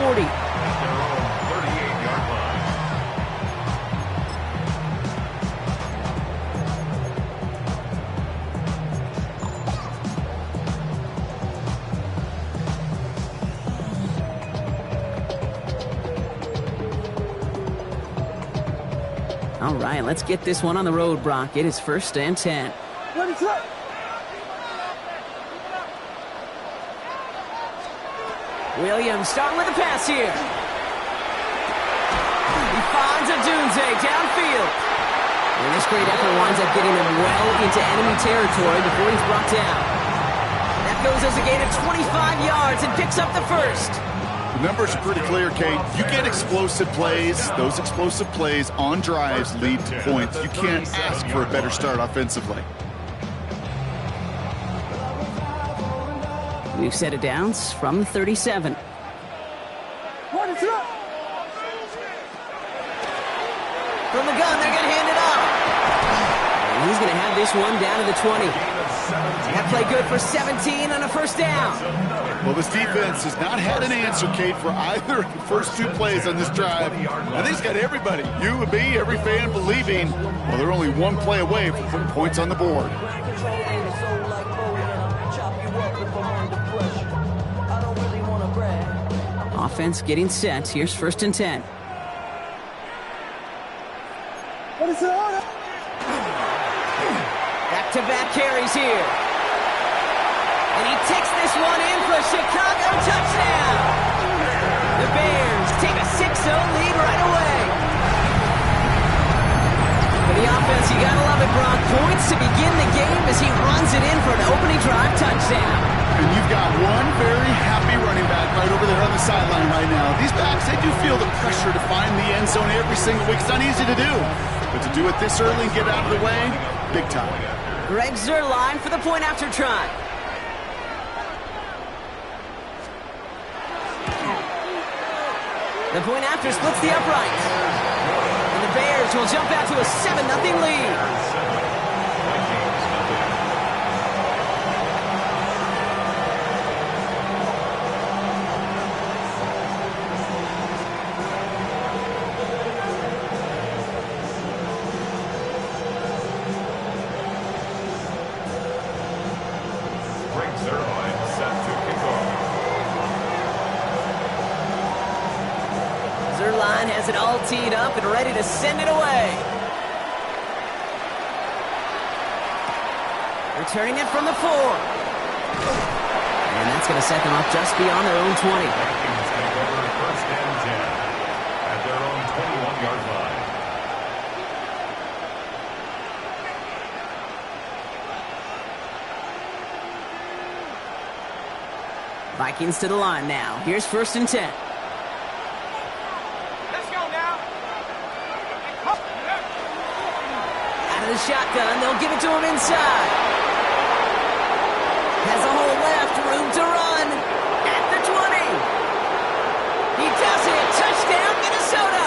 40. At their own 38-yard line. All right, let's get this one on the road, Brock. It is 1st and 10. Williams starting with the pass here. He finds Odunze downfield. And this great effort winds up getting him well into enemy territory before he's brought down. That goes as a gain of 25 yards and picks up the first. The numbers are pretty clear, Kate. You get explosive plays. Those explosive plays on drives lead to points. You can't ask for a better start offensively. New set of downs from the 37. From the gun, they're going to hand it off. And he's going to have this one down to the 20. That play good for 17 on a first down. Well, this defense has not had an answer, Kate, for either of the first two plays on this drive. I think it's got everybody, you and me, every fan believing, well, they're only one play away from putting points on the board. Offense getting set. Here's 1st and 10. Back-to-back carries here. And he takes this one in for a Chicago touchdown. The Bears take a 6-0 lead right away. For the offense, you gotta love it, Brock. Points to begin the game as he runs it in for an opening drive touchdown. And you've got one very happy running back right over there on the sideline right now. These backs, they do feel the pressure to find the end zone every single week. It's not easy to do. But to do it this early and get out of the way, big time. Greg Zuerlein for the point after try. The point after splits the uprights. And the Bears will jump out to a 7-0 lead. Zuerlein has it all teed up and ready to send it away. Returning it from the 4. And that's going to set them up just beyond their own 20. Vikings take over 1st and 10 at their own 21-yard line. Vikings to the line now. Here's 1st and 10. The shotgun, they'll give it to him inside. Has a hole left, room to run. At the 20. He does it. Touchdown, Minnesota.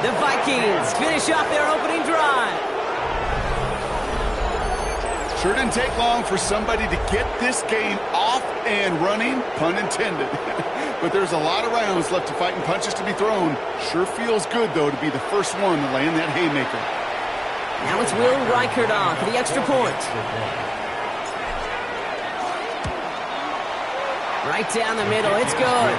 The Vikings finish off their opening drive. Sure didn't take long for somebody to get this game off and running, pun intended. But there's a lot of rounds left to fight and punches to be thrown. Sure feels good, though, to be the first one to land that haymaker. Now it's Will Reichert on for the extra point. Right down the middle, it's good.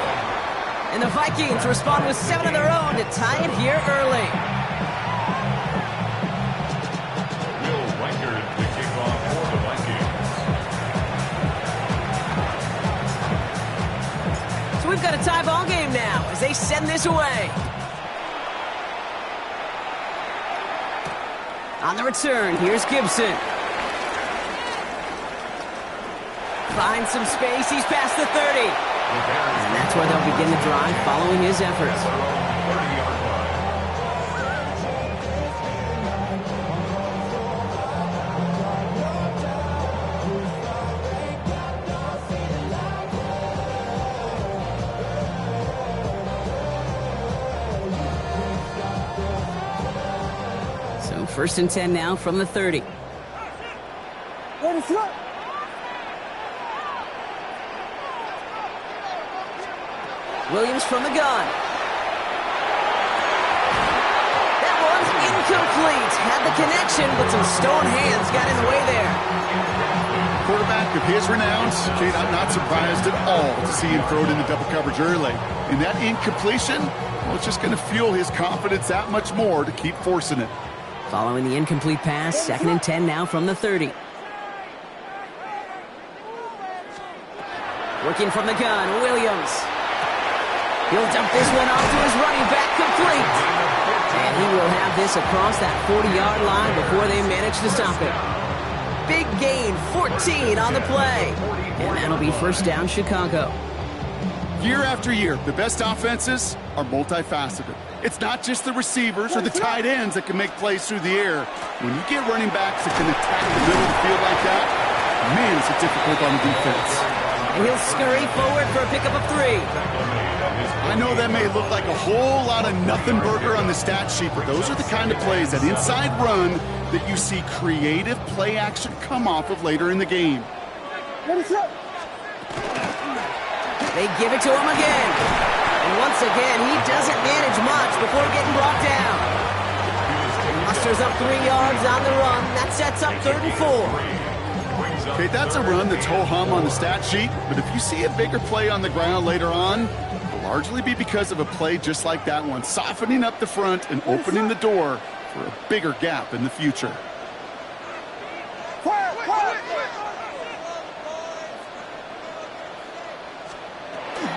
And the Vikings respond with 7 of their own to tie it here early. Will Reichert, the kickoff for the Vikings. So we've got a tie ball game now as they send this away. On the return, here's Gibson. Finds some space, he's past the 30. And that's where they'll begin the drive following his efforts. 30-yard line. So 1st and 10 now from the 30. Williams from the gun. That one's incomplete. Had the connection, but some stone hands got in the way there. Quarterback of his renown, Kate, I'm not surprised at all to see him throw it into double coverage early. And that incompletion, well, it's just going to fuel his confidence that much more to keep forcing it. Following the incomplete pass, 2nd and 10 now from the 30. Working from the gun, Williams. He'll dump this one off to his running back, complete. And he will have this across that 40-yard line before they manage to stop it. Big gain, 14 on the play. And that'll be first down, Chicago. Year after year, the best offenses are multifaceted. It's not just the receivers or the tight ends that can make plays through the air. When you get running backs that can attack the middle of the field like that, man, is it difficult on the defense. And he'll scurry forward for a pickup of 3. I know that may look like a whole lot of nothing burger on the stat sheet, but those are the kind of plays, that inside run, that you see creative play action come off of later in the game. They give it to him again. And once again, he doesn't manage much before getting brought down. Musters up 3 yards on the run. That sets up 3rd and 4. Okay, that's a run that's ho-hum on the stat sheet, but if you see a bigger play on the ground later on, it'll largely be because of a play just like that one, softening up the front and opening the door for a bigger gap in the future.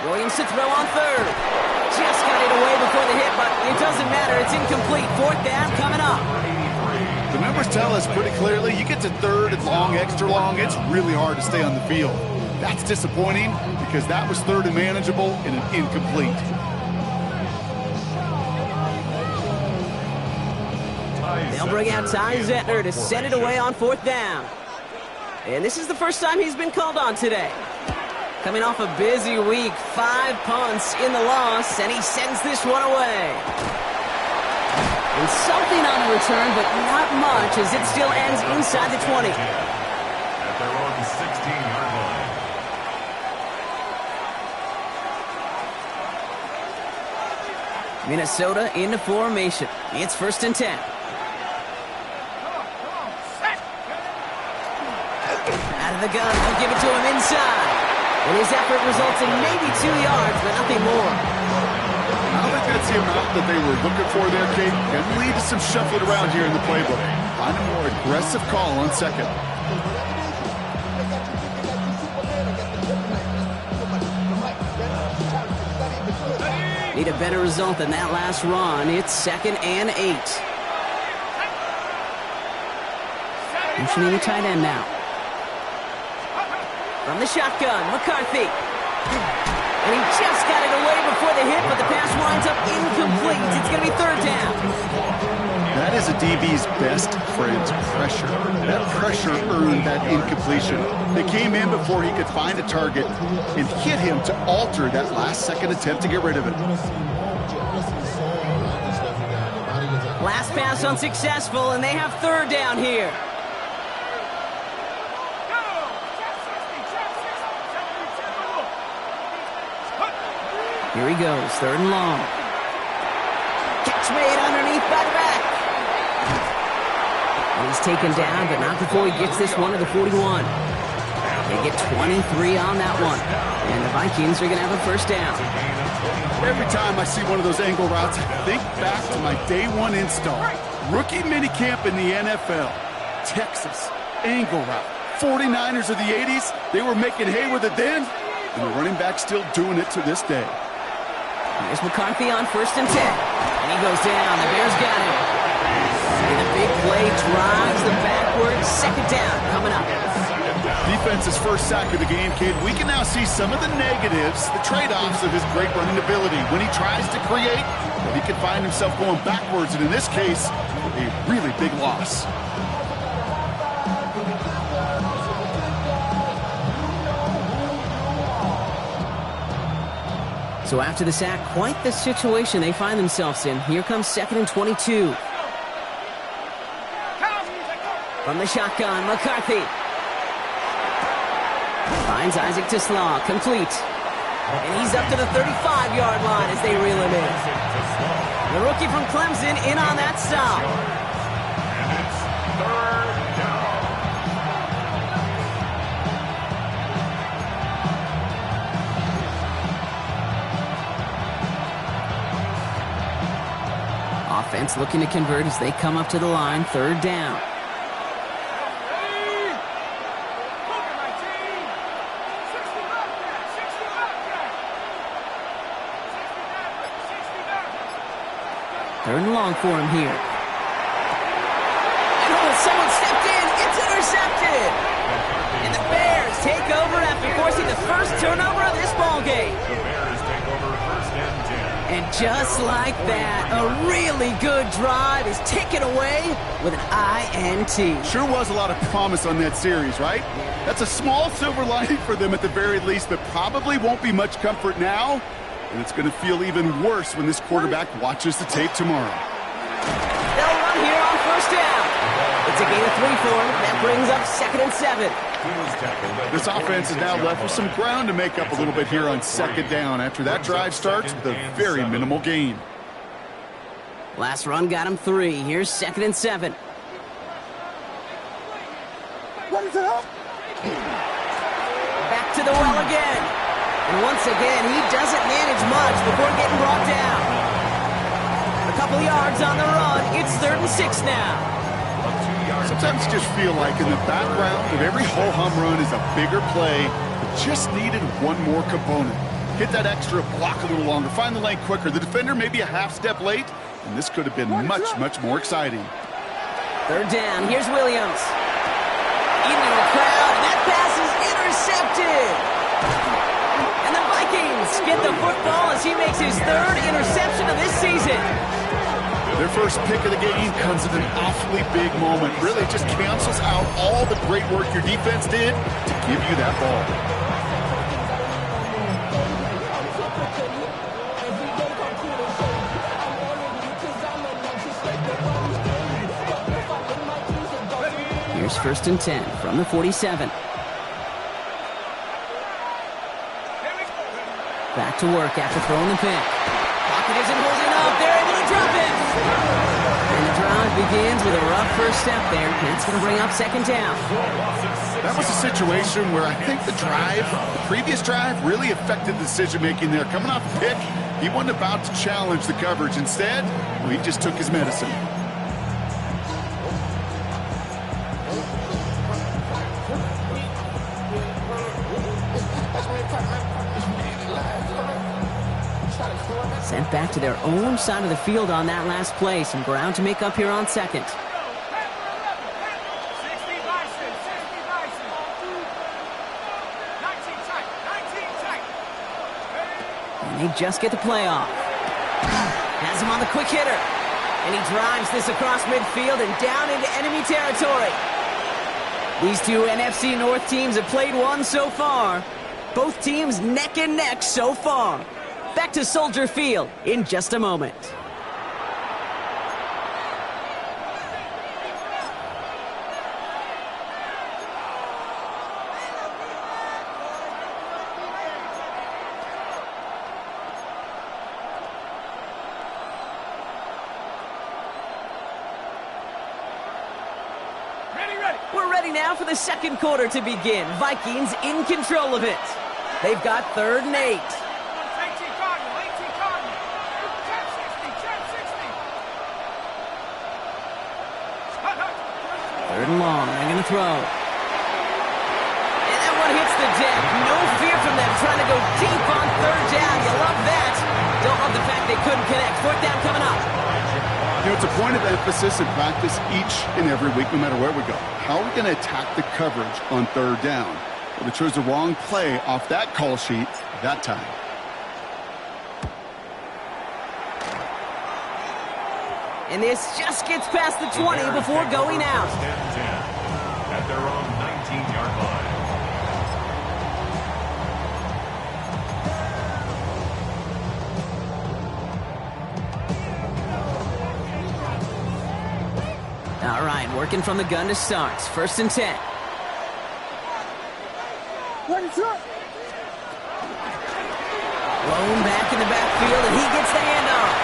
Williams to throw on 3rd. Just got it away before the hit, but it doesn't matter. It's incomplete. 4th down coming up. The numbers tell us pretty clearly, you get to 3rd and long, extra long, it's really hard to stay on the field. That's disappointing because that was 3rd and manageable and an incomplete. They'll bring out Ty Zettner to send it away on 4th down. And this is the first time he's been called on today. Coming off a busy week, 5 punts in the loss, and he sends this one away. And something on the return, but not much, as it still ends inside the 20. At their own 16-yard line. Minnesota into formation. It's 1st and 10. Out of the gun, they'll give it to him inside. And his effort results in maybe 2 yards, but nothing more. I don't think that's the amount that they were looking for there, Kate. Can lead to some shuffling around here in the playbook. Find a more aggressive call on 2nd. Need a better result than that last run. It's 2nd and 8. Motioning the tight end now. From the shotgun, McCarthy. And he just got it away before the hit, but the pass winds up incomplete. It's going to be 3rd down. That is a DB's best friend, pressure. That pressure earned that incompletion. They came in before he could find a target and hit him to alter that last-second attempt to get rid of it. Last pass unsuccessful, and they have 3rd down here. Here he goes, 3rd and long. Catch made underneath by the back. And he's taken down, but not before he gets this one to the 41. They get 23 on that one. And the Vikings are going to have a 1st down. Every time I see one of those angle routes, I think back to my day 1 install. Rookie minicamp in the NFL. Texas, angle route. 49ers of the 80s, they were making hay with it then, and the running back's still doing it to this day. Here's McCarthy on 1st and 10. And he goes down. The Bears got him. And the big play drives them backwards. 2nd down coming up. Defense's first sack of the game, kid. We can now see some of the negatives, the trade-offs of his great running ability. When he tries to create, he can find himself going backwards, and in this case, a really big loss. So after the sack, quite the situation they find themselves in. Here comes 2nd and 22. From the shotgun, McCarthy. Finds Isaac Tislaw, complete. And he's up to the 35-yard line as they reel him in. The rookie from Clemson in on that stop. And it's third down. Offense looking to convert as they come up to the line, third down. Third and long for him here. And oh, someone stepped in. It's intercepted. And the Bears take over after forcing the first turnover of this ball game. The Bears take over first and 10. And just like that, a really good drive is taken away with an INT. Sure was a lot of promise on that series, right? That's a small silver lining for them at the very least, but probably won't be much comfort now. And it's going to feel even worse when this quarterback watches the tape tomorrow. They'll run here on first down. It's a gain of 3 for him. That brings up 2nd and 7. This offense is now left with some ground to make up a little bit here on 2nd down after that drive starts with a very minimal gain. Last run got him 3. Here's 2nd and 7. Back to the well again. And once again, he doesn't manage much before getting brought down. A couple yards on the run. It's 3rd and 6 now. Sometimes you just feel like in the background of every ho-hum run is a bigger play that just needed one more component. Hit that extra block a little longer, find the lane quicker. The defender may be a half step late, and this could have been much, much more exciting. Third down. Here's Williams. Into the crowd, and that pass is intercepted. And the Vikings get the football as he makes his 3rd interception of this season. Their first pick of the game comes at an awfully big moment. Really, it just cancels out all the great work your defense did to give you that ball. Here's 1st and 10 from the 47. Back to work after throwing the pick. Pocket isn't holding up. They're able to drop it. And the drive begins with a rough first step there. That's going to bring up 2nd down. That was a situation where I think the previous drive, really affected the decision-making there. Coming off the pick, he wasn't about to challenge the coverage. Instead, well, he just took his medicine. Sent back to their own side of the field on that last play. Some ground to make up here on 2nd. And they just get the play off. Has him on the quick hitter. And he drives this across midfield and down into enemy territory. These two NFC North teams have played one so far. Both teams neck and neck so far. Back to Soldier Field in just a moment. We're ready now for the 2nd quarter to begin. Vikings in control of it. They've got 3rd and 8. Third and long, they're going to throw. And that one hits the deck. No fear from them trying to go deep on 3rd down. You love that. Don't love the fact they couldn't connect. 4th down coming up. You know, it's a point of emphasis in practice each and every week, no matter where we go. How are we going to attack the coverage on 3rd down? Well, they chose the wrong play off that call sheet that time. And this just gets past the 20 before going out. At their own 19-yard line. All right, working from the gun to start. 1st and 10. Thrown back in the backfield, and he gets the handoff.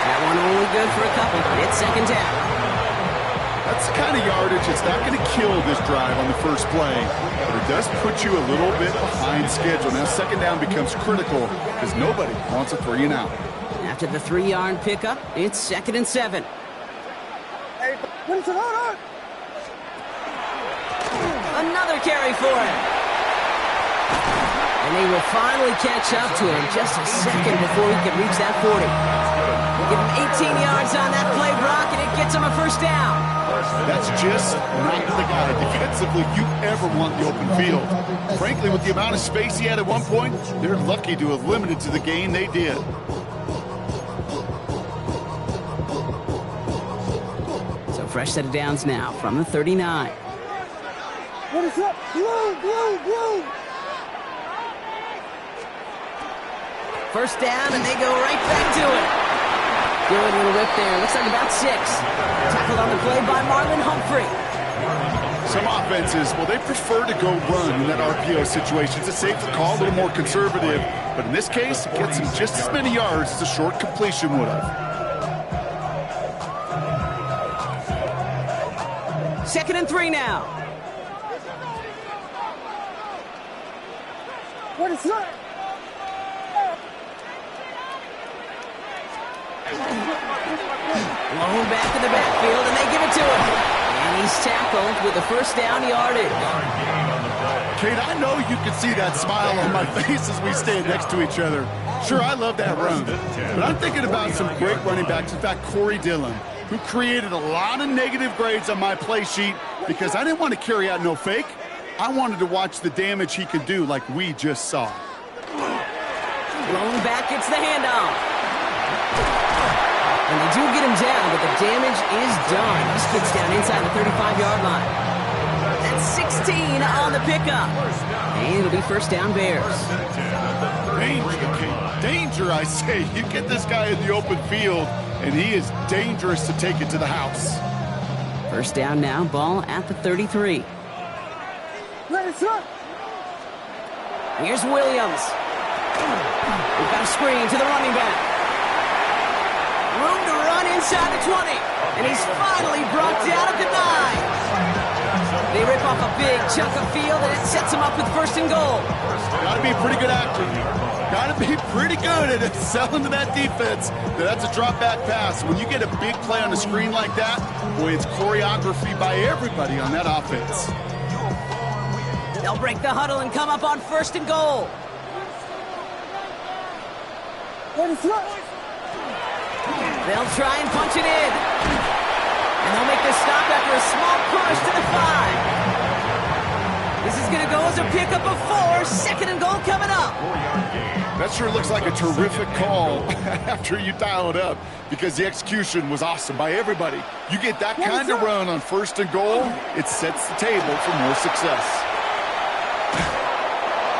That one only good for a couple. It's second down. That's the kind of yardage that's not going to kill this drive on the first play, but it does put you a little bit behind schedule. Now second down becomes critical because nobody wants a 3 and out. After the 3-yard pickup, it's 2nd and 7. Another carry for him. And they will finally catch up to him just a second before he can reach that 40. Give him 18 yards on that play, Brock, and it gets him a first down. That's just not the guy defensively you ever want in the open field. Frankly, with the amount of space he had at one point, they're lucky to have limited to the game they did. So fresh set of downs now from the 39. What is up? Blue. First down, and they go right back to it. Good little rip there. Looks like about 6. Tackled on the play by Marlon Humphrey. Some offenses, well, they prefer to go run in that RPO situation. It's a safer call, a little more conservative. But in this case, it gets him just as many yards as a short completion would have. 2nd and 3 now. What is up? Blown back in the backfield, and they give it to him. And he's tackled with a first down yardage. Kate, I know you can see that smile on my face as we stand next to each other. Sure, I love that run. But I'm thinking about some great running backs. In fact, Corey Dillon, who created a lot of negative grades on my play sheet because I didn't want to carry out no fake. I wanted to watch the damage he could do like we just saw. Blown back, gets the handoff. And they do get him down, but the damage is done. This kid's down inside the 35-yard line. That's 16 on the pickup. And it'll be first down Bears. Danger, Kate. Danger, I say. You get this guy in the open field, and he is dangerous to take it to the house. First down now, ball at the 33. Here's Williams. We've got a screen to the running back. Room to run inside the 20. And he's finally brought down at the 9. They rip off a big chunk of field, and it sets him up with first and goal. Got to be a pretty good actor. Got to be pretty good at selling to that defense. That's a drop back pass. When you get a big play on the screen like that, boy, it's choreography by everybody on that offense. They'll break the huddle and come up on first and goal. They'll try and punch it in. And they'll make the stop after a small push to the 5. This is going to go as a pickup of 4. Second and goal coming up. That sure looks like a terrific call after you dial it up because the execution was awesome by everybody. You get that kind of run on first and goal, it sets the table for more success.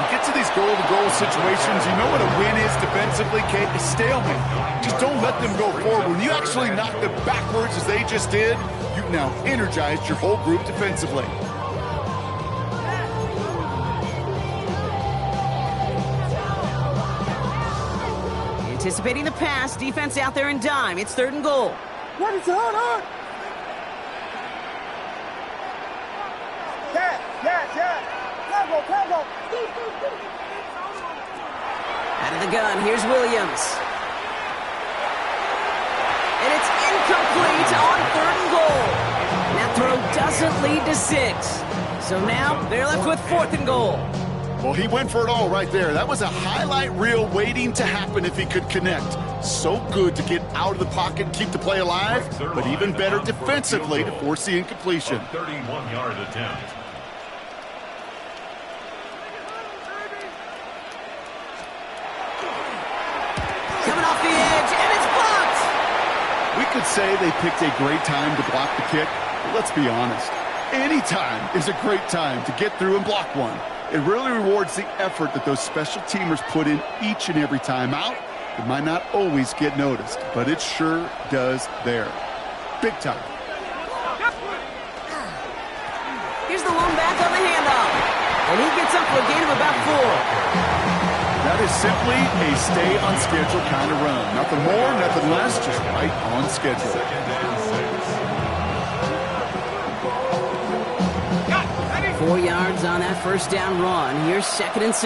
You get to these goal-to-goal situations, you know what a win is defensively, Kate? A stalemate. Just don't let them go forward. When you actually knock them backwards as they just did, you've now energized your whole group defensively. Anticipating the pass, defense out there in dime. It's third and goal. What is on? Yeah. Combo. Out of the gun, here's Williams. And it's incomplete on third and goal. And that throw doesn't lead to 6. So now they're left with fourth and goal. Well, he went for it all right there. That was a highlight reel waiting to happen if he could connect. So good to get out of the pocket and keep the play alive, but even better defensively to force the incompletion. 31-yard attempt. Coming off the edge, and it's blocked! We could say they picked a great time to block the kick, but let's be honest. Any time is a great time to get through and block one. It really rewards the effort that those special teamers put in each and every time out. It might not always get noticed, but it sure does there. Big time. Here's the lone back on the handoff. And he gets up for a gain of about 4. That That is simply a stay on schedule kind of run. Nothing more, nothing less, just right on schedule. 4 yards on that first down run. Here's 2nd and 6.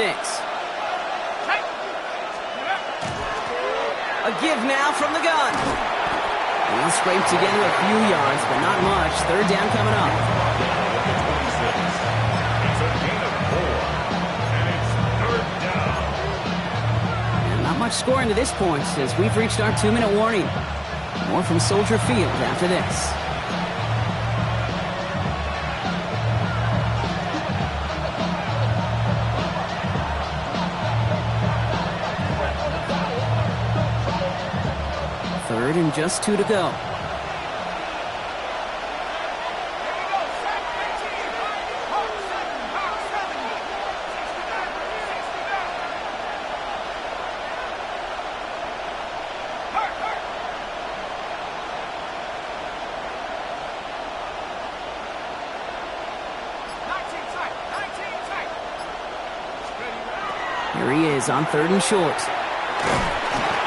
A give now from the gun. He'll scrape together a few yards, but not much. 3rd down coming up. It's a gain of 4, and it's 3rd down. And not much scoring to this point as we've reached our 2-minute warning. More from Soldier Field after this. Third and just 2 to go. Here he is on 3rd and short.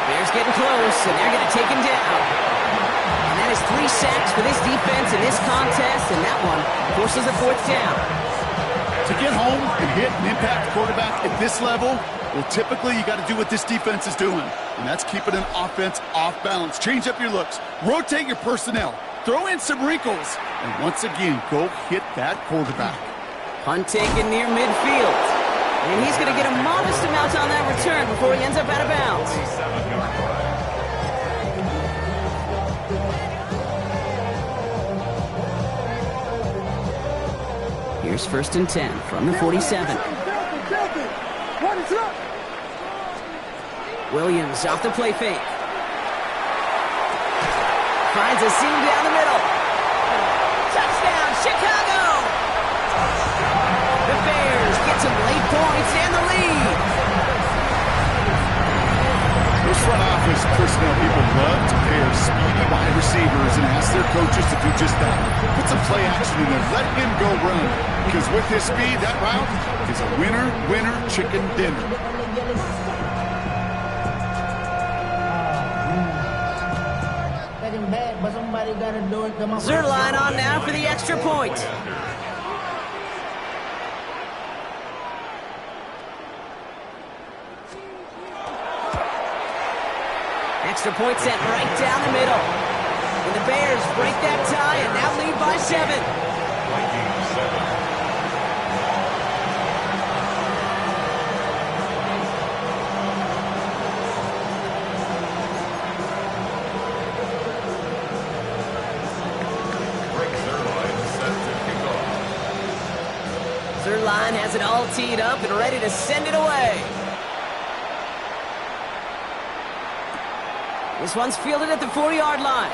Bears getting close, and they're going to take him down. And that is 3 sacks for this defense in this contest, and that one forces a 4th down. To get home and hit and impact the quarterback at this level, well, typically you got to do what this defense is doing, and that's keeping an offense off balance. Change up your looks, rotate your personnel, throw in some wrinkles, and once again, go hit that quarterback. Punt taken near midfield. And he's going to get a modest amount on that return before he ends up out of bounds. Here's 1st and 10 from the 47. Williams off the play fake. Finds a seam down the middle. Touchdown, Chicago! The Bears get some late points and the lead. This front office personnel people love to pair speedy wide receivers and ask their coaches to do just that. Put some play action in there. Let him go run. Because with his speed, that route is a winner, winner, chicken dinner. Zerline on now for the extra point. Extra point sent right down the middle. And the Bears break that tie and now lead by 7. Vikings 7. Zerline has it all teed up and ready to send it away. This one's fielded at the 4-yard line.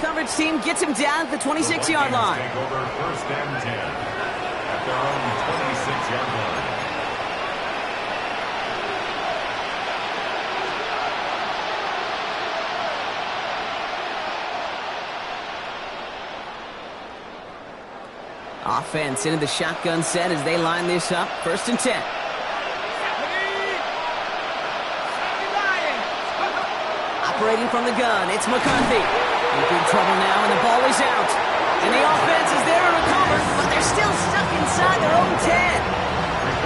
Coverage team gets him down at the 26-yard line. Take over 1st and 10 at their own 26-yard line. Offense into the shotgun set as they line this up. 1st and 10. Operating from the gun, it's McCarthy. In big trouble now, and the ball is out. And the offense is there to recover, but they're still stuck inside their own 10.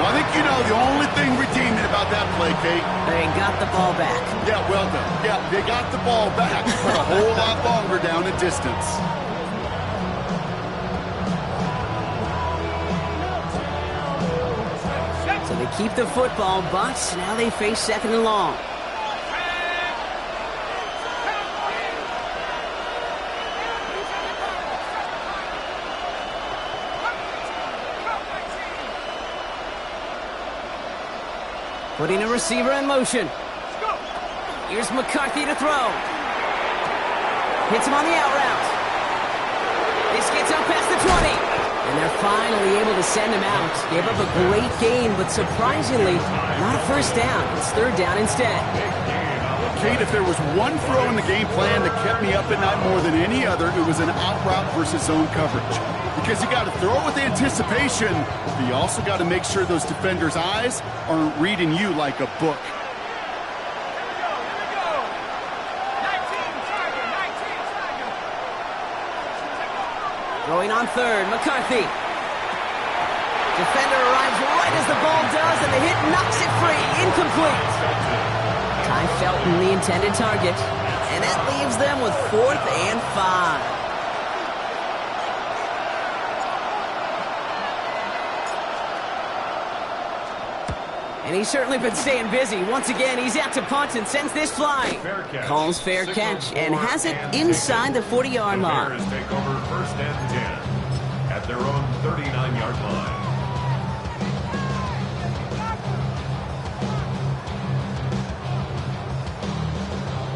Well, I think you know the only thing redeeming about that play, Kate. They got the ball back. Yeah, well done. Yeah, they got the ball back, but a whole lot longer down the distance. So they keep the football, but now they face 2nd and long. Putting a receiver in motion. Here's McCarthy to throw. Hits him on the out route. This gets up past the 20. And they're finally able to send him out. Gave up a great gain, but surprisingly, not a 1st down. It's 3rd down instead. Kate, if there was one throw in the game plan that kept me up at night more than any other, it was an out route versus zone coverage. because you got to throw it with anticipation, but you also got to make sure those defenders' eyes aren't reading you like a book. Throwing on third, McCarthy. Defender arrives right as the ball does, and the hit knocks it free. Incomplete. Ty Felton, the intended target. And that leaves them with 4th and 5. And he's certainly been staying busy. Once again, he's out to punt and sends this flying. Calls fair catch and has it inside the 40-yard line. The Bears take over 1st and 10 at their own 39-yard line.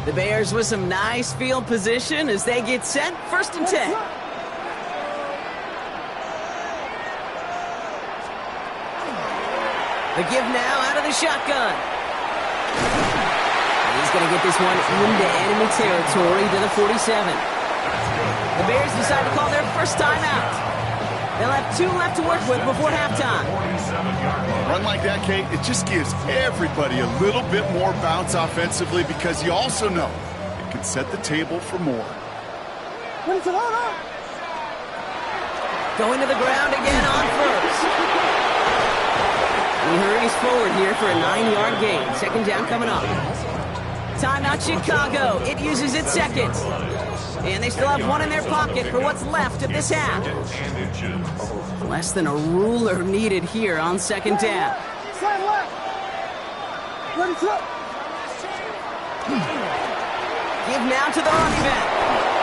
The Bears with some nice field position as they get set. 1st and 10. The give now out of the shotgun. And he's going to get this one into enemy territory to the 47. The Bears decide to call their first timeout. They'll have 2 left to work with before halftime. A run like that, Kate, it just gives everybody a little bit more bounce offensively because you also know it can set the table for more. Going to the ground again on first. He hurries forward here for a 9-yard gain. 2nd down coming up. Timeout Chicago. It uses its second. And they still have 1 in their pocket for what's left of this half. Less than a ruler needed here on 2nd down. Give now to the running back.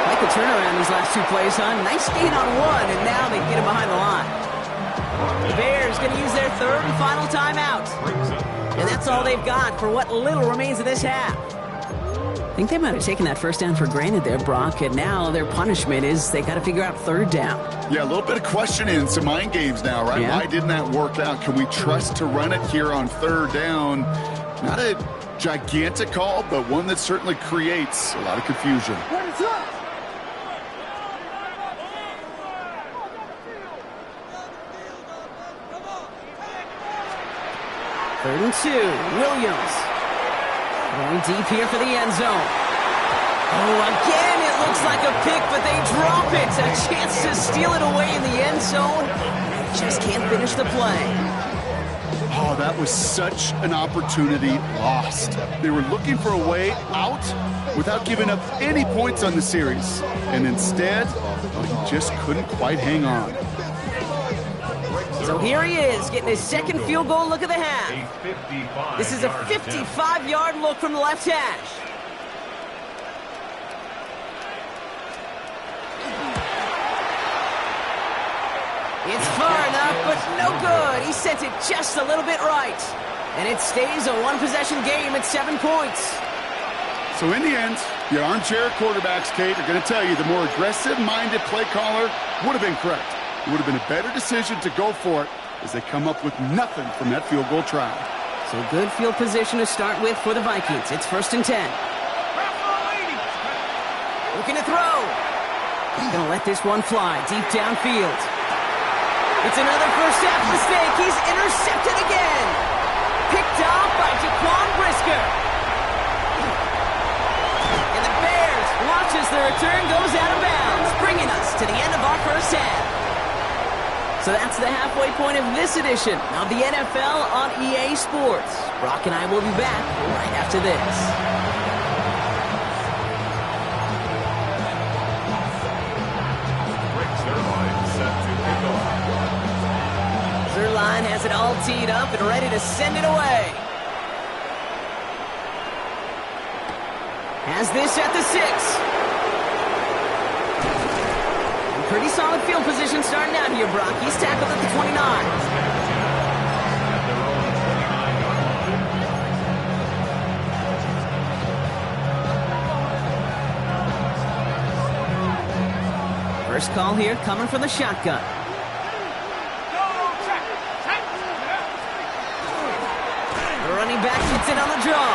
Like the turnaround these last 2 plays, huh? Nice gain on 1, and now they get him behind the line. The Bears going to use their 3rd and final timeout. And that's all they've got for what little remains of this half. I think they might have taken that 1st down for granted there, Brock, and now their punishment is they got to figure out 3rd down. Yeah, a little bit of questioning and some mind games now, right? Yeah. Why didn't that work out? Can we trust to run it here on 3rd down? Not a gigantic call, but one that certainly creates a lot of confusion. 3rd and 2, Williams. Going deep here for the end zone. Oh, again, it looks like a pick, but they drop it. A chance to steal it away in the end zone. Just can't finish the play. Oh, that was such an opportunity lost. They were looking for a way out without giving up any points on the series. And instead, he just couldn't quite hang on. So here he is, getting his 2nd field goal look of the half. This is a 55-yard look from the left hash. It's far enough, but no good. He sent it just a little bit right. And it stays a 1-possession game at 7 points. So in the end, the armchair quarterbacks, Kate, are going to tell you the more aggressive-minded play caller would have been correct. It would have been a better decision to go for it as they come up with nothing from that field goal try. So good field position to start with for the Vikings. It's 1st and 10. Looking to throw. He's going to let this one fly deep downfield. It's another first half mistake. He's intercepted again. Picked off by Jaquan Brisker. And the Bears watch as the return goes out of bounds, bringing us to the end of our first half. So that's the halfway point of this edition of the NFL on EA Sports. Brock and I will be back right after this. Zerline has it all teed up and ready to send it away. Has this at the 6. Pretty solid field position starting out here, Brock. He's tackled at the 29. First call here coming from the shotgun. The running back gets it on the draw.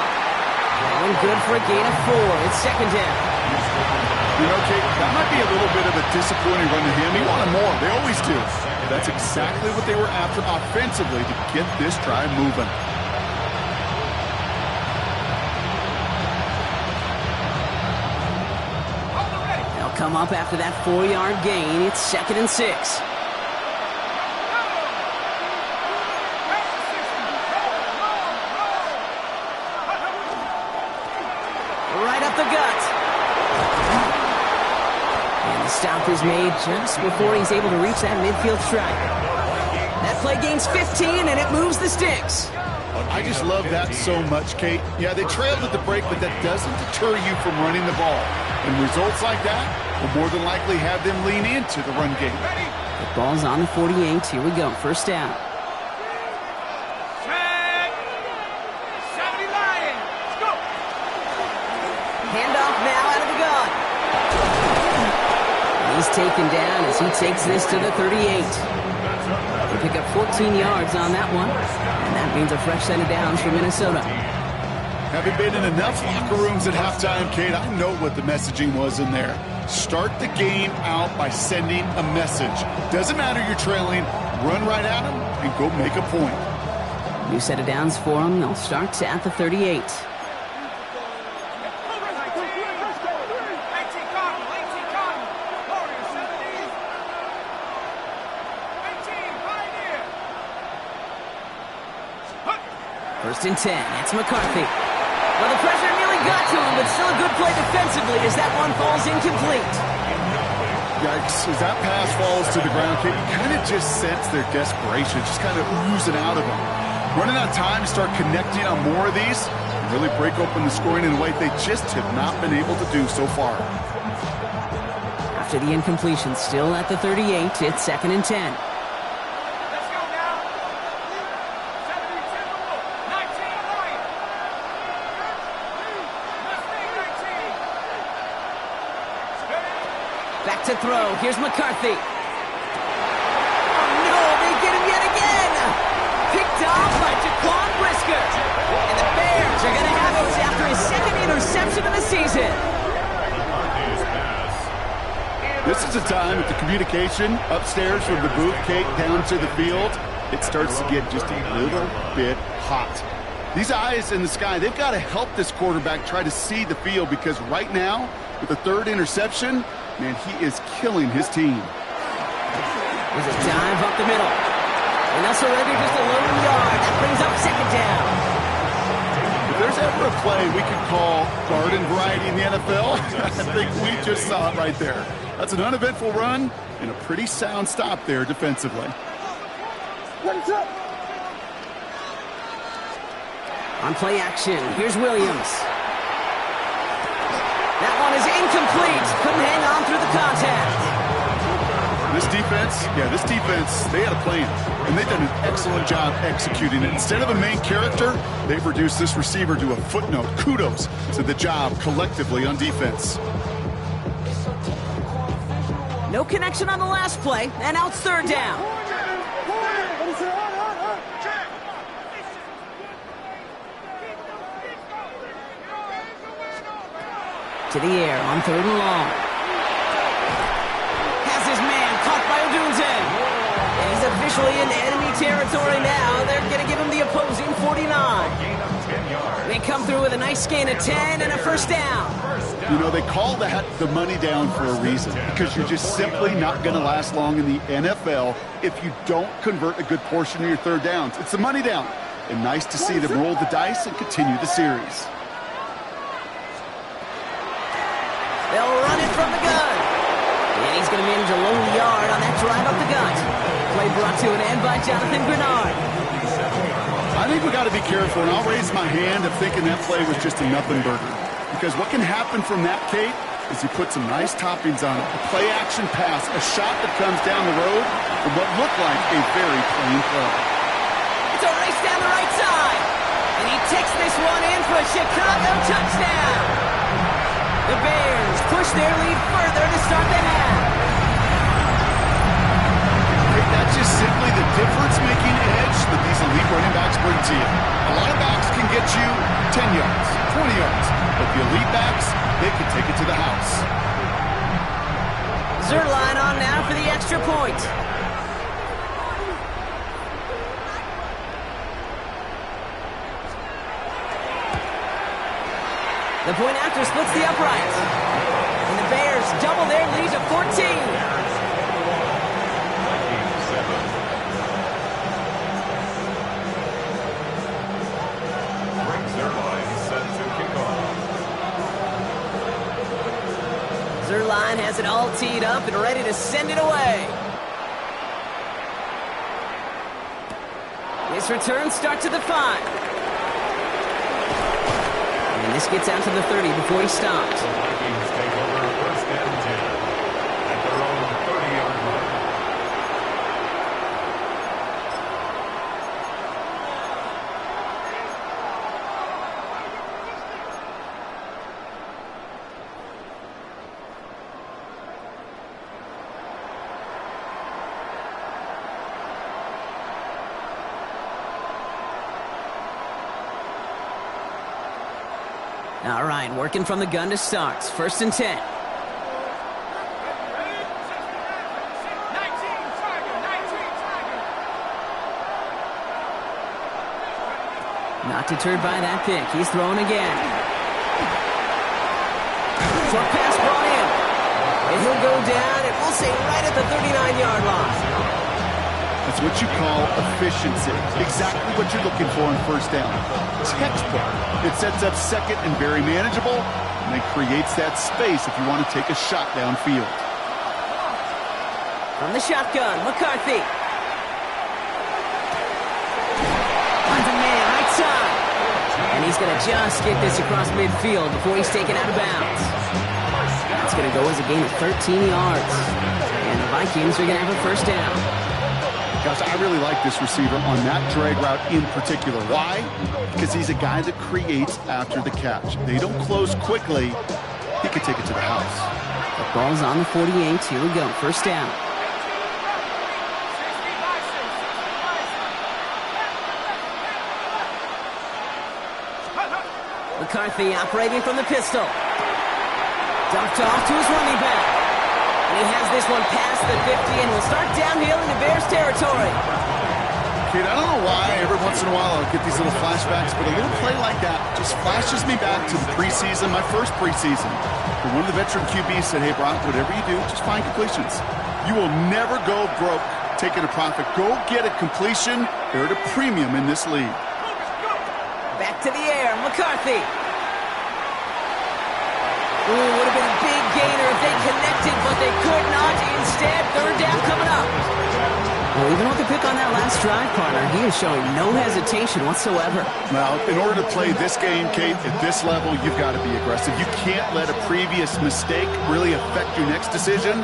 Going good for a gain of 4. It's 2nd down. You know, Kate, that might be a little bit of a disappointing run to him. He wanted more. They always do. But that's exactly what they were after offensively to get this drive moving. They'll come up after that 4-yard gain. It's 2nd and 6. Right up the gut. And the stop is made just before he's able to reach that midfield stripe. That play gains 15, and it moves the sticks. I just love that so much, Kate. Yeah, they trailed at the break, but that doesn't deter you from running the ball. And results like that will more than likely have them lean into the run game. The ball's on the 48. Here we go. First down. Handoff now out of the gun. He's taken down as he takes this to the 38. They pick up 14 yards on that one, and that means a fresh set of downs for Minnesota. Having been in enough locker rooms at halftime, Kate, I know what the messaging was in there. Start the game out by sending a message. Doesn't matter you're trailing, run right at them and go make a point. New set of downs for them. They'll start at the 38. First and 10. It's McCarthy. Well, the pressure nearly got to him, but still a good play defensively as that one falls incomplete. Yikes. As that pass falls to the ground, Kate, you kind of just sense their desperation, just kind of oozing out of them. Running out of time to start connecting on more of these and really break open the scoring in a way they just have not been able to do so far. After the incompletion, still at the 38, it's 2nd and 10. Back to throw. Here's McCarthy. Oh, no, they get him yet again. Picked off by Jaquan Brisker. And the Bears are going to have it after his 2nd interception of the season. This is a time with the communication upstairs from the booth, Kate, down to the field. It starts to get just a little bit hot. These eyes in the sky, they've got to help this quarterback try to see the field because right now, with the 3rd interception, man, he is killing his team. There's a dive up the middle. And now surrender just a low yard. That brings up 2nd down. If there's ever a play we could call garden variety in the NFL, I think we just saw it right there. That's an uneventful run and a pretty sound stop there defensively. What's up? On play action, here's Williams. That one is incomplete. Couldn't hang on through the contact. This defense, they had a plan, and they've done an excellent job executing it. Instead of a main character, they've reduced this receiver to a footnote. Kudos to the job collectively on defense. No connection on the last play, and now it's 3rd down. To the air on 3rd and long. Has his man caught by Odunze. And he's officially in enemy territory now. They're going to give him the opposing 49. They come through with a nice gain of 10 and a first down. You know, they call that the money down for a reason because you're just simply not going to last long in the NFL if you don't convert a good portion of your 3rd downs. It's the money down. And nice to see them roll the dice and continue the series. They'll run it from the gun. And he's going to manage a low yard on that drive up the gut. Play brought to an end by Jonathan Grenard. I think we got to be careful, and I'll raise my hand of thinking that play was just a nothing burger. Because what can happen from that, Kate, is you put some nice toppings on it. A play-action pass, a shot that comes down the road from what looked like a very plain play. It's a race down the right side. And he takes this one in for a Chicago touchdown. The Bears push their lead further to start the half. That's just simply the difference-making edge that these elite running backs bring to you. A lot of backs can get you 10 yards, 20 yards, but the elite backs, they can take it to the house. Zerline on now for the extra point. The point after splits the uprights. And the Bears double their lead to 14. Zerline has it all teed up and ready to send it away. This return starts at the 5. And this gets out to the 30 before he stops. The Vikings take over first and 10 at their own 30-yard line. All right, working from the gun to start. First and 10. Not deterred by that pick. He's throwing again. Short pass brought in. And he'll go down, and we'll say right at the 39-yard line. That's what you call efficiency. Exactly what you're looking for on first down. Textbook. It sets up second and very manageable, and it creates that space if you want to take a shot downfield. From the shotgun, McCarthy. Finds a man right side. And he's going to just get this across midfield before he's taken out of bounds. That's going to go as a gain of 13 yards. And the Vikings are going to have a first down. Gosh, I really like this receiver on that drag route in particular. Why? Because he's a guy that creates after the catch. They don't close quickly. He could take it to the house. The ball's on the 48. Here we go. First down. McCarthy operating from the pistol. Dumped off to his running back. And he has this one past the 50 and will start downhill into Bears territory. Kid, I don't know why every once in a while I'll get these little flashbacks, but a little play like that just flashes me back to the preseason, my first preseason. And one of the veteran QBs said, hey, Brock, whatever you do, just find completions. You will never go broke taking a profit. Go get a completion. They're at a premium in this league. Back to the air, McCarthy. Ooh, would have been a big gainer if they connected, but they could not. Instead, third down coming up. Well, even with the pick on that last drive, partner, he is showing no hesitation whatsoever. Well, in order to play this game, Kate, at this level, you've got to be aggressive. You can't let a previous mistake really affect your next decision.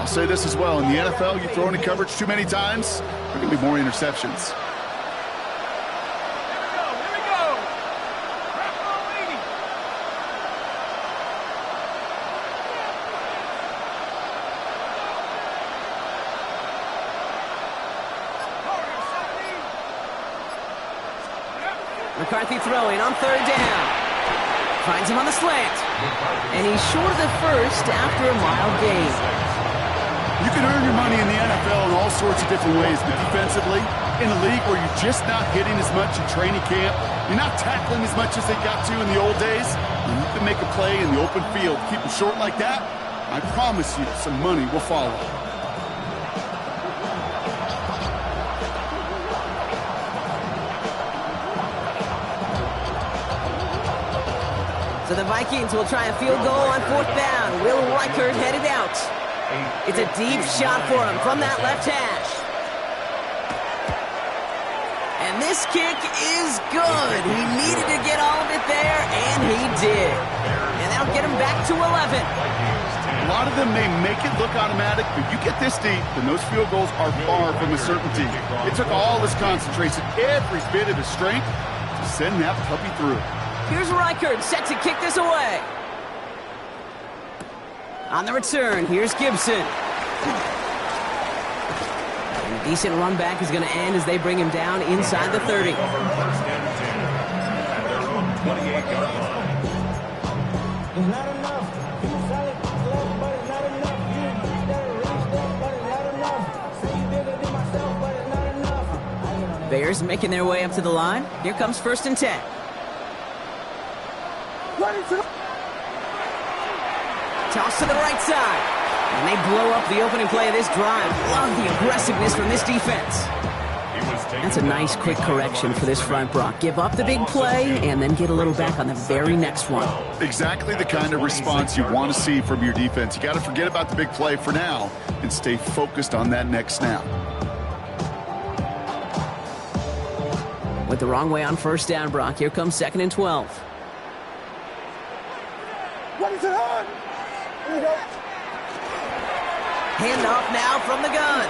I'll say this as well. In the NFL, you throw into coverage too many times, there are going to be more interceptions. McCarthy throwing on third down. Finds him on the slant. And he's short of the first after a mild gain. You can earn your money in the NFL in all sorts of different ways, but defensively, in a league where you're just not hitting as much in training camp, you're not tackling as much as they got to in the old days, and you can make a play in the open field, keep them short like that, I promise you some money will follow. So the Vikings will try a field goal on fourth down. Will Reichert headed out. It's a deep shot for him from that left hash. And this kick is good. He needed to get all of it there, and he did. And that'll get him back to 11. A lot of them may make it look automatic, but you get this deep, and those field goals are far from a certainty. It took all his concentration, every bit of his strength, to send that puppy through. Here's Reichert set to kick this away. On the return, here's Gibson. And a decent run back is going to end as they bring him down inside the 30. First and 10 at their own 28-yard line. It's not enough. You solid left, but it's not enough. You Bears making their way up to the line. Here comes 1st and 10. Toss to the right side. And they blow up the opening play of this drive. Love the aggressiveness from this defense. That's a nice quick correction for this front, Brock. Give up the big play and then get a little back on the very next one. Exactly the kind of response you want to see from your defense. You got to forget about the big play for now and stay focused on that next snap. Went the wrong way on 1st down, Brock. Here comes 2nd and 12. What is it on? Here you go. Hand off now from the gun.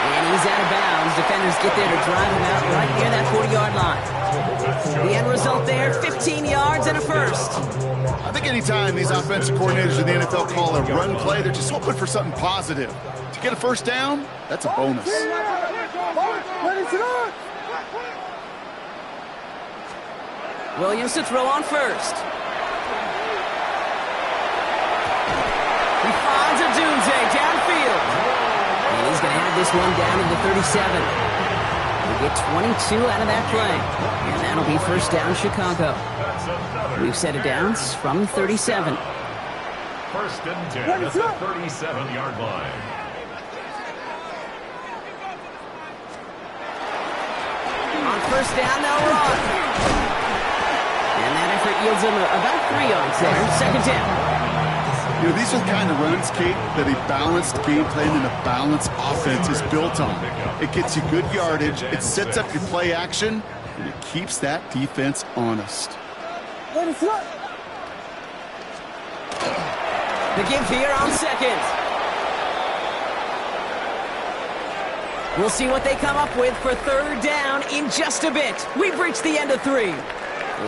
And he's out of bounds. Defenders get there to drive him out right near that 40-yard line. The end result there, 15 yards and a first. I think anytime these offensive coordinators in the NFL call a run play, they're just hoping for something positive. To get a 1st down, that's a bonus. What is it on? Williams to throw on 1st. He finds a Dunze downfield. And he's going to have this one down to the 37. We'll get 22 out of that play. And that'll be 1st down Chicago. We've set it downs from 37. 1st and 10 at the 37-yard line. On 1st down, they'll run. And that effort yields them about 3 yards there. 2nd down. You know, these are the kind of runs, Kate, that a balanced game plan and a balanced offense is built on. It gets you good yardage, it sets up your play action, and it keeps that defense honest. What is it on? The give here on 2nd. We'll see what they come up with for 3rd down in just a bit. We've reached the end of 3.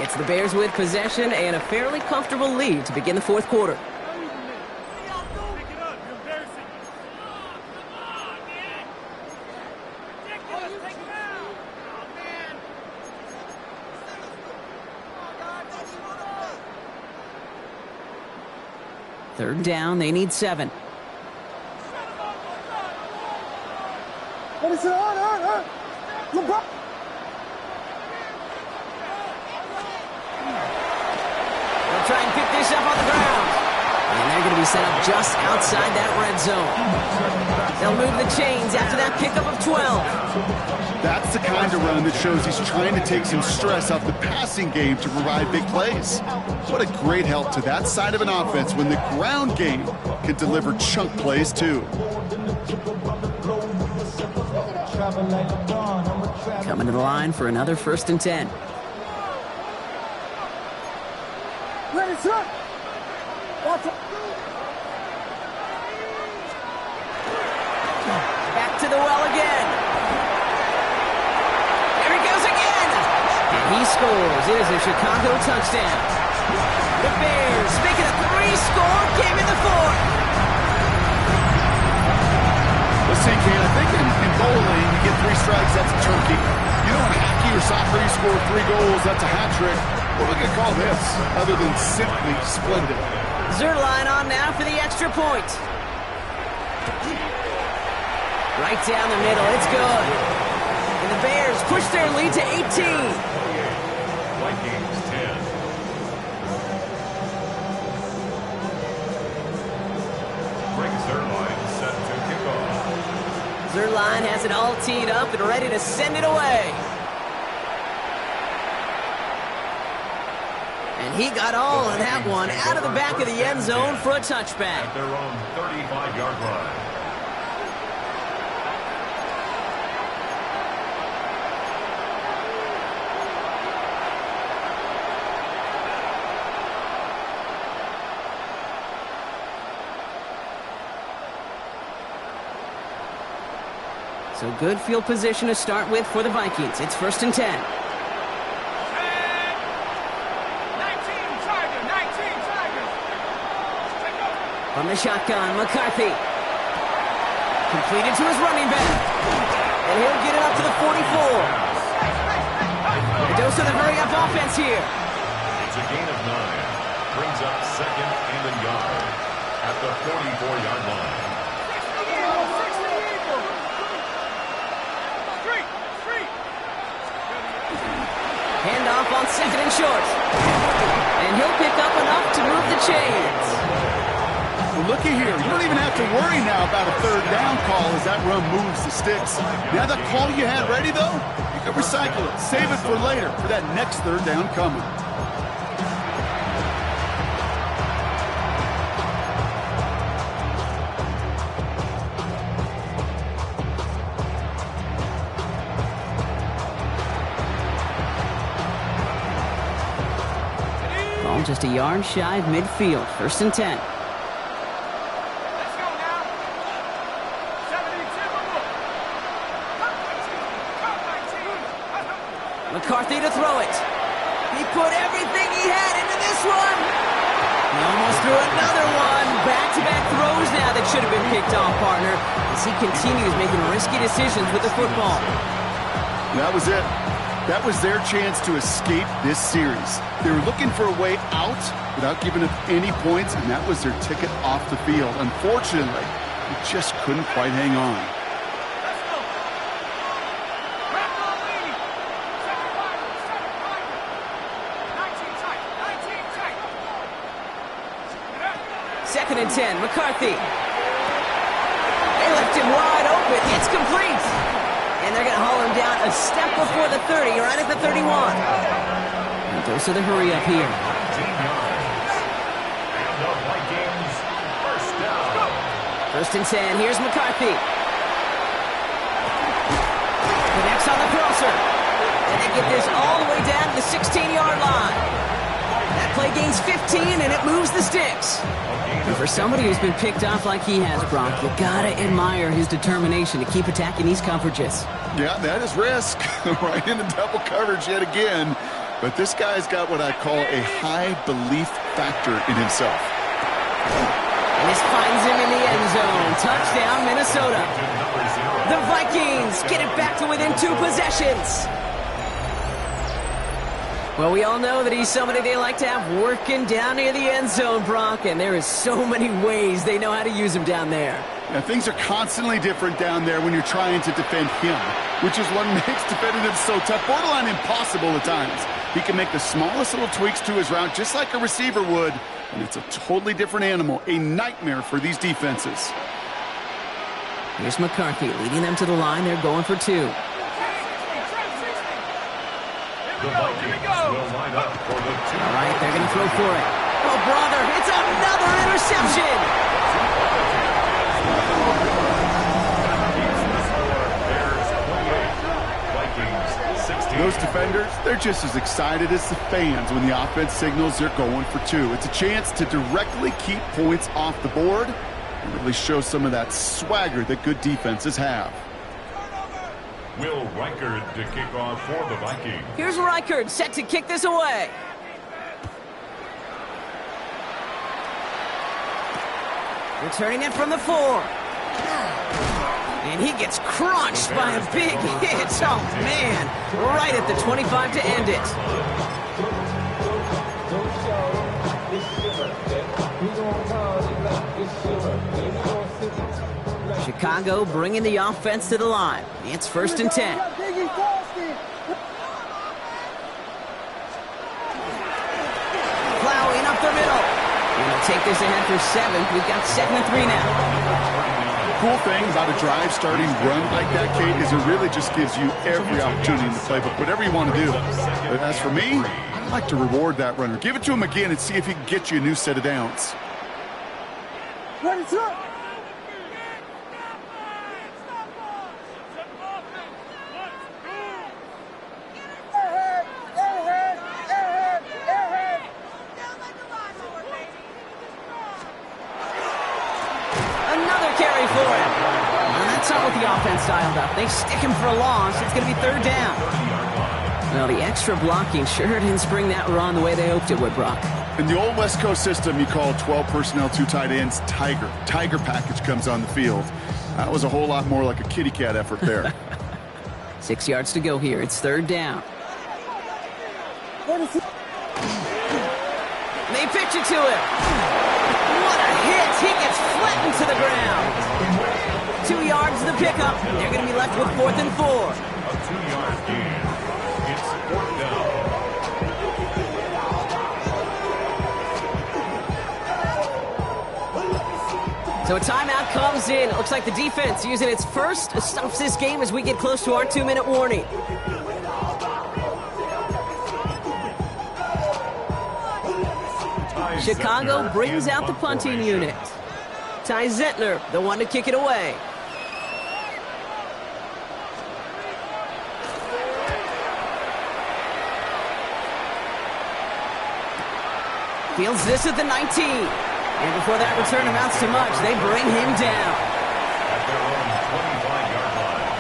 It's the Bears with possession and a fairly comfortable lead to begin the 4th quarter. Third down, they need 7. What is it on? LeBron. They'll try and pick this up on the ground. And they're going to be set up just outside that red zone. They'll move the chains after that pickup of 12. That's the kind of run that shows he's trying to take some stress off the passing game to provide big plays. What a great help to that side of an offense when the ground game can deliver chunk plays too. Coming to the line for another 1st and 10. What is it on? Watch it. Back to the well again. There he goes again. And he scores. It is a Chicago touchdown. The Bears make it a 3-score game in the 4th. Let's see, Kane, I think in bowling, you get 3 strikes, that's a turkey. You know, in hockey or soccer, you score 3 goals, that's a hat trick. What are we going to call this, other than simply splendid? Zerline on now for the extra point. Right down the middle, it's good. And the Bears push their lead to 18. Vikings 10. Greg Zerline set to kick off. Zerline has it all teed up and ready to send it away. And he got all of that one out of the back of the end zone for a touchback. At their own 35-yard line. So good field position to start with for the Vikings. It's 1st and 10. From the shotgun, McCarthy. Completed to his running back. And he'll get it up to the 44. A dose of the hurry-up offense here. It's a gain of 9. Brings up 2nd and a yard at the 44-yard line. Handoff on second and short. And he'll pick up enough to move the chains. Well, looky here. You don't even have to worry now about a third down call as that run moves the sticks. Now that call you had ready, though, you can recycle it. Save it for later for that next third down coming. Ball just a yard shy of midfield. 1st and 10. McCarthy to throw it. He put everything he had into this one. He almost threw another one. Back-to-back throws now that should have been picked off, partner, as he continues making risky decisions with the football. That was it. That was their chance to escape this series. They were looking for a way out without giving up any points, and that was their ticket off the field. Unfortunately, they just couldn't quite hang on. Second and 10, McCarthy. They left him wide open. It's complete. And they're going to haul him down a step before the 30, right at the 31. And those are the hurry up here. And the Vikings, first down. 1st and 10, here's McCarthy. Connects on the crosser. And they get this all the way down to the 16-yard line. That play gains 15, and it moves the sticks. And for somebody who's been picked off like he has, Brock, you gotta admire his determination to keep attacking these coverages. Yeah, that is risk. Right into double coverage yet again. But this guy's got what I call a high belief factor in himself. And this finds him in the end zone. Touchdown, Minnesota. The Vikings get it back to within 2 possessions. Well, we all know that he's somebody they like to have working down near the end zone, Brock, and there is so many ways they know how to use him down there. Now, things are constantly different down there when you're trying to defend him, which is what makes defending him so tough, borderline impossible at times. He can make the smallest little tweaks to his route just like a receiver would, and it's a totally different animal, a nightmare for these defenses. Here's McCarthy leading them to the line. They're going for 2. The Vikings will line up for the 2. All right, they're going to throw for it. Oh, brother, it's another interception. Vikings 16. Those defenders, they're just as excited as the fans when the offense signals they're going for 2. It's a chance to directly keep points off the board and really show some of that swagger that good defenses have. Will Reichard to kick off for the Vikings. Here's Reichard set to kick this away. Returning it from the 4. And he gets crunched by a big hit. Oh, man. Right at the 25 to end it. Chicago bringing the offense to the line. It's 1st and 10. Plowing up the middle. And they'll take this ahead for 7. We've got 2nd and 3 now. Cool thing about a drive starting run like that, Kate, is it really just gives you every opportunity in the playbook, whatever you want to do. But as for me, I like to reward that runner. Give it to him again and see if he can get you a new set of downs. Ready, up. The offense dialed up. They stick him for a loss. It's going to be 3rd down. Well, the extra blocking sure didn't spring that run the way they hoped it would, Brock. In the old West Coast system, you call 12 personnel, 2 tight ends, Tiger. Tiger package comes on the field. That was a whole lot more like a kitty cat effort there. 6 yards to go here. It's 3rd down. They pitch it to him. What a hit. He gets flattened to the ground. 2 yards to the pickup. They're going to be left with 4th and 4. A 2-yard gain. It's 4th down. So a timeout comes in. It looks like the defense using its first stops this game as we get close to our 2-minute warning. Chicago brings out the punting unit. Ty Zentner, the one to kick it away. Fields this at the 19. And before that return amounts to much, they bring him down. At their own 25-yard line.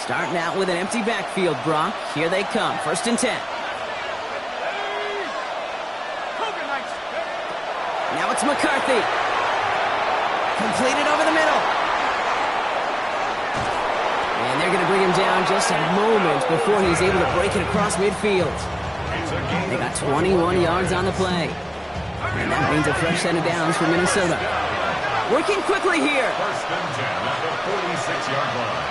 Starting out with an empty backfield, Brock. Here they come. 1st and 10. Now it's McCarthy. Completed over the middle. And they're going to bring him down just a moment before he's able to break it across midfield. They got 21 yards on the play. And that means a fresh set of downs for Minnesota. Working quickly here. 1st and 10 at the 46-yard line.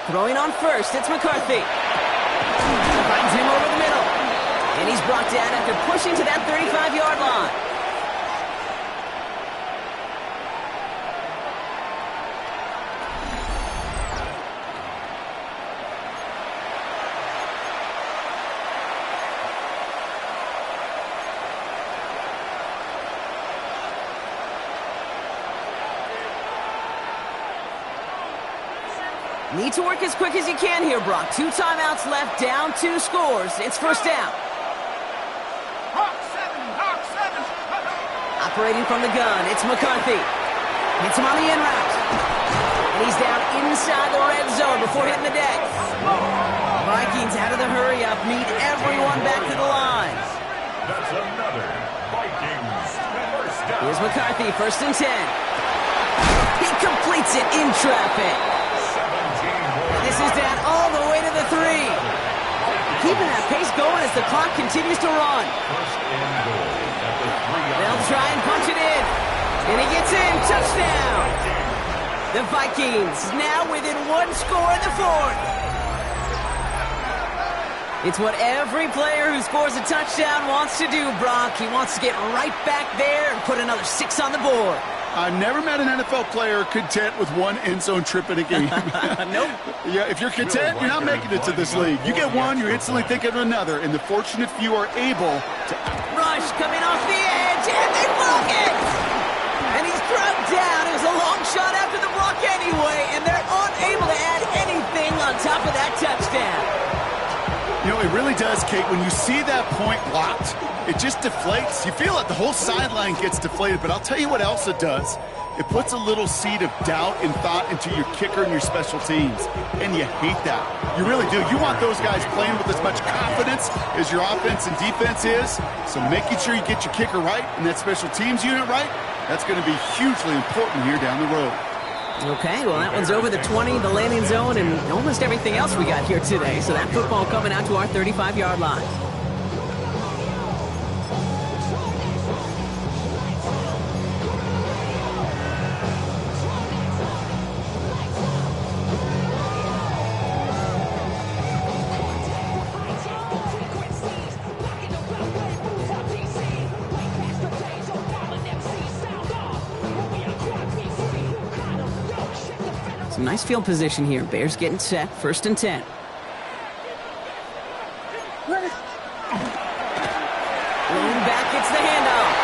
Throwing on first, it's McCarthy. Finds him over the middle. And he's brought down after pushing to that 35-yard line. Need to work as quick as you can here, Brock. 2 timeouts left, down 2 scores. It's 1st down. Hawk 7. Operating from the gun, it's McCarthy. Hits him on the in route. And he's down inside the red zone before hitting the deck. Vikings out of the hurry up, meet everyone back to the line. That's another Vikings 1st down. Here's McCarthy, 1st and 10. He completes it in traffic. This is down all the way to the 3. Keeping that pace going as the clock continues to run. 1st and goal at the 3-yard line. They'll try and punch it in. And he gets in. Touchdown. The Vikings now within 1 score in the 4th. It's what every player who scores a touchdown wants to do, Brock. He wants to get right back there and put another 6 on the board. I've never met an NFL player content with 1 end zone trip in a game. Nope. Yeah, if you're content, you're not making it to this league. You get one, you're instantly thinking of another, and the fortunate few are able to... Rush coming off the edge, and they block it! And he's drugged down. It was a long shot after the block anyway, and they're unable to add anything on top of that touchdown. You know, it really does, Kate. When you see that point blocked, it just deflates. You feel it. The whole sideline gets deflated. But I'll tell you what else it does. It puts a little seed of doubt and thought into your kicker and your special teams. And you hate that. You really do. You want those guys playing with as much confidence as your offense and defense is. So making sure you get your kicker right and that special teams unit right, that's going to be hugely important here down the road. Okay, well, that one's over the 20, the landing zone, and almost everything else we got here today. So that football coming out to our 35-yard line. Some nice field position here. Bears getting set. 1st and 10. Lean back, gets the handoff.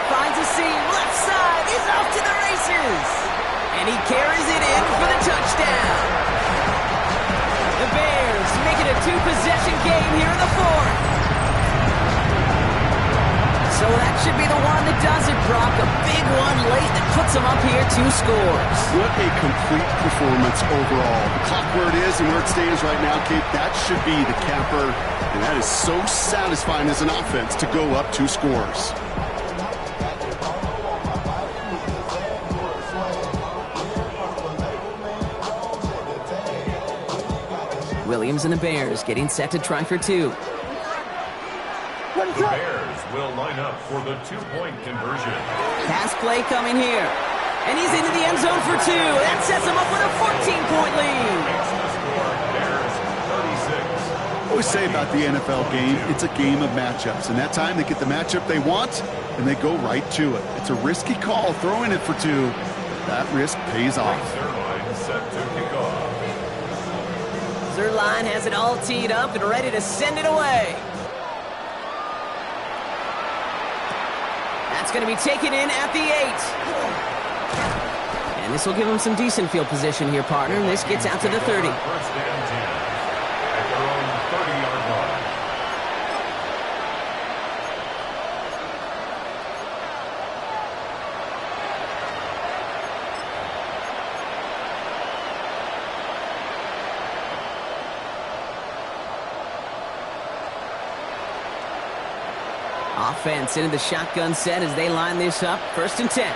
Finds a seam. Left side. He's off to the races. And he carries it in for the touchdown. The Bears make it a 2-possession game here in the 4th. So that should be the one that does it, Brock. A big one late that puts them up here 2 scores. What a complete performance overall. The clock where it is and where it stands right now, Kate, that should be the capper. And that is so satisfying as an offense to go up 2 scores. Williams and the Bears getting set to try for 2. The Bears will line up for the 2-point conversion. Pass play coming here. And he's into the end zone for 2. That sets him up with a 14-point lead. I always say about the NFL game, it's a game of matchups. And that time they get the matchup they want, and they go right to it. It's a risky call throwing it for 2. That risk pays off. Zerline has it all teed up and ready to send it away. That's going to be taken in at the 8. And this will give him some decent field position here, partner. And this gets out to the 30. First down 10 at their own 30-yard line. Offense into the shotgun set as they line this up. First and 10.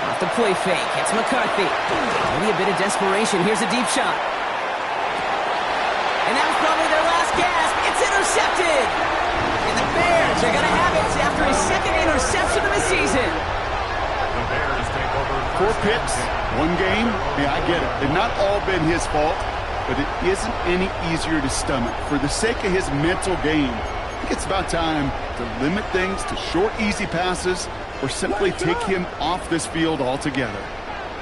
Off the play fake. It's McCarthy. Maybe a bit of desperation. Here's a deep shot. And that was probably their last gasp. It's intercepted. And the Bears are going to have it after his second interception of the season. The Bears take over 4 picks, 1 game. Yeah, I get it. They've not all been his fault, but it isn't any easier to stomach. For the sake of his mental game, I think it's about time to limit things to short, easy passes or simply take him off this field altogether.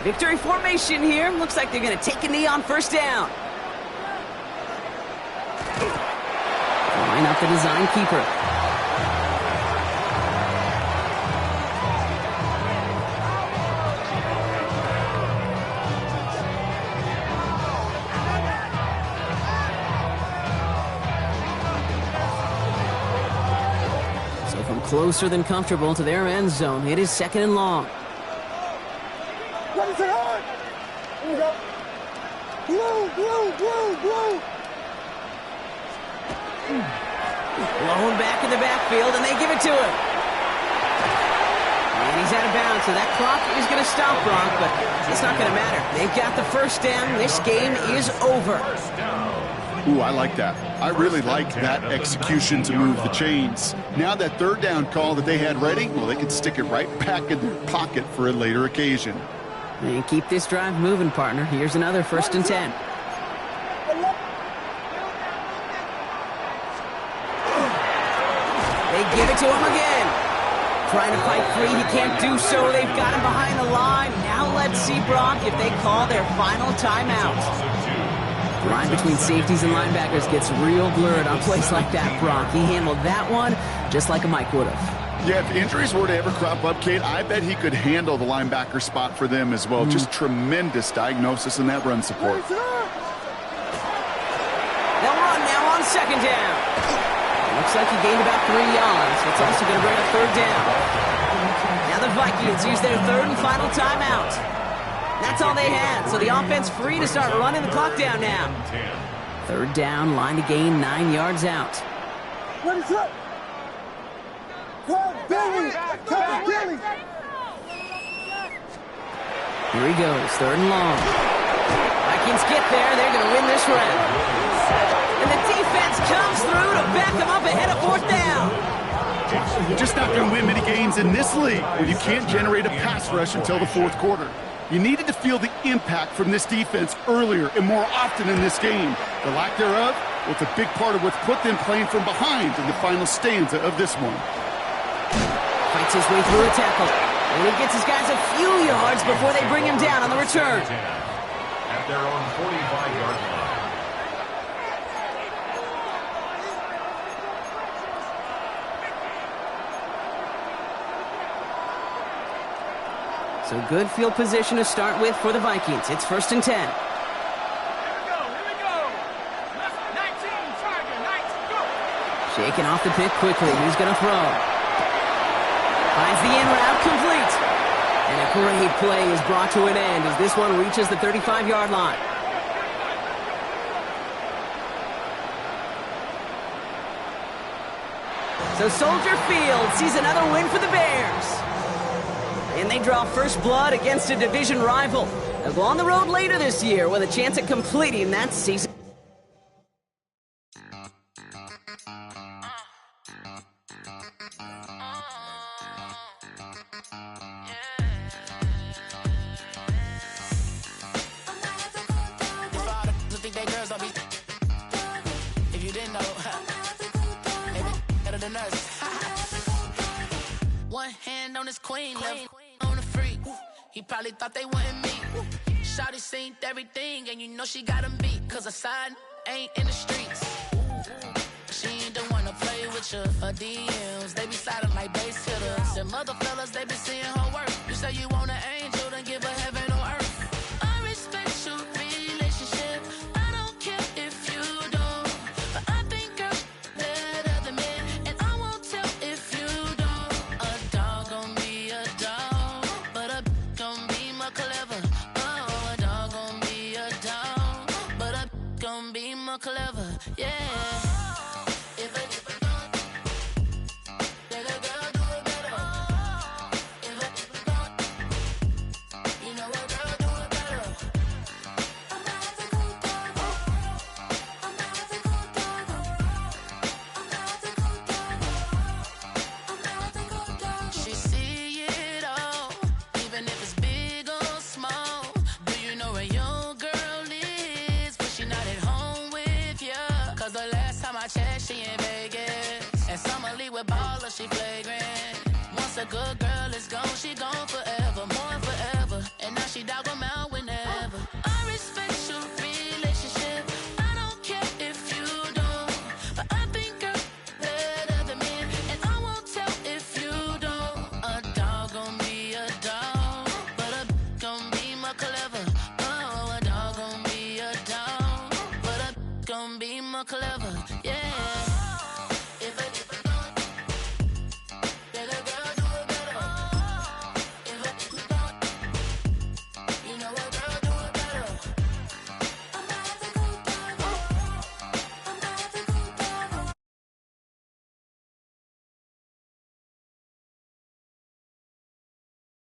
Victory formation here. Looks like they're going to take a knee on first down. Line up the design keeper. Closer than comfortable to their end zone. It is second and long. Let me say hard. Here we go. Blue. Blown back in the backfield, and they give it to him. And he's out of bounds, so that clock is going to stop, Brock, but it's not going to matter. They've got the first down. This game is over. Ooh, I like that. I really like that execution to move the chains. Now that third down call that they had ready, well, they can stick it right back in their pocket for a later occasion. And keep this drive moving, partner. Here's another first and 10. They give it to him again. Trying to fight free, he can't do so. They've got him behind the line. Now let's see, Brock, if they call their final timeout. The line between safeties and linebackers gets real blurred on plays like that, Brock. He handled that one just like a Mike would have. Yeah, if injuries were to ever crop up, Kate, I bet he could handle the linebacker spot for them as well. Just tremendous diagnosis in that run support. They'll run now on second down. Looks like he gained about 3 yards. It's also going to bring a third down. Now the Vikings use their third and final timeout. That's all they had, so the offense free to start running the clock down now. Third down, line to gain 9 yards out. What is up? Come, Billy! Come, Billy! Here he goes, third and long. Vikings get there, they're going to win this round. And the defense comes through to back them up ahead of fourth down. You're just not going to win many games in this league when you can't generate a pass rush until the fourth quarter. You needed to feel the impact from this defense earlier and more often in this game. The lack thereof, well, it's a big part of what's put them playing from behind in the final stanza of this one. Fights his way through a tackle. And he gets his guys a few yards before they bring him down on the return. At their own 45-yard line. So good field position to start with for the Vikings. It's first and 10. Here we go. 19, target, 19, go. Shaking off the pick quickly. Who's going to throw? Finds the in route complete. And a great play is brought to an end as this one reaches the 35-yard line. So Soldier Field sees another win for the Bears. And they draw first blood against a division rival. They'll go on the road later this year with a chance at completing that season. If all the think they girls don't be. If you didn't know, they be better than us. One hand on his queen, left on the freak. He probably thought they wanted me. Shawty seen everything, and you know she got him beat. Cause her side ain't in the streets. She ain't the one to play with you. Her DMs, they be sliding like base hitters. And mother fellas, they be seeing her work. You say you want an angel, then give her heaven on earth. I respect your relationship. I don't care if you don't. But I think girls better than men. And I won't tell if you don't. A dog gon' be a dog, but a gon' be more clever. Oh, a dog gon' be a dog, but a gon' be more clever. Yeah. She in Vegas, and Summer Lee with baller, she flagrant. Once a good girl is gone, she gone forever, more forever. And now she dog 'em out whenever. I respect your relationship. I don't care if you don't, but I think girls better than men, and I won't tell if you don't. A dog gon' be a dog, but a gon' be more clever. Oh, a dog gon' be a dog, but a gon' be more clever. Yeah.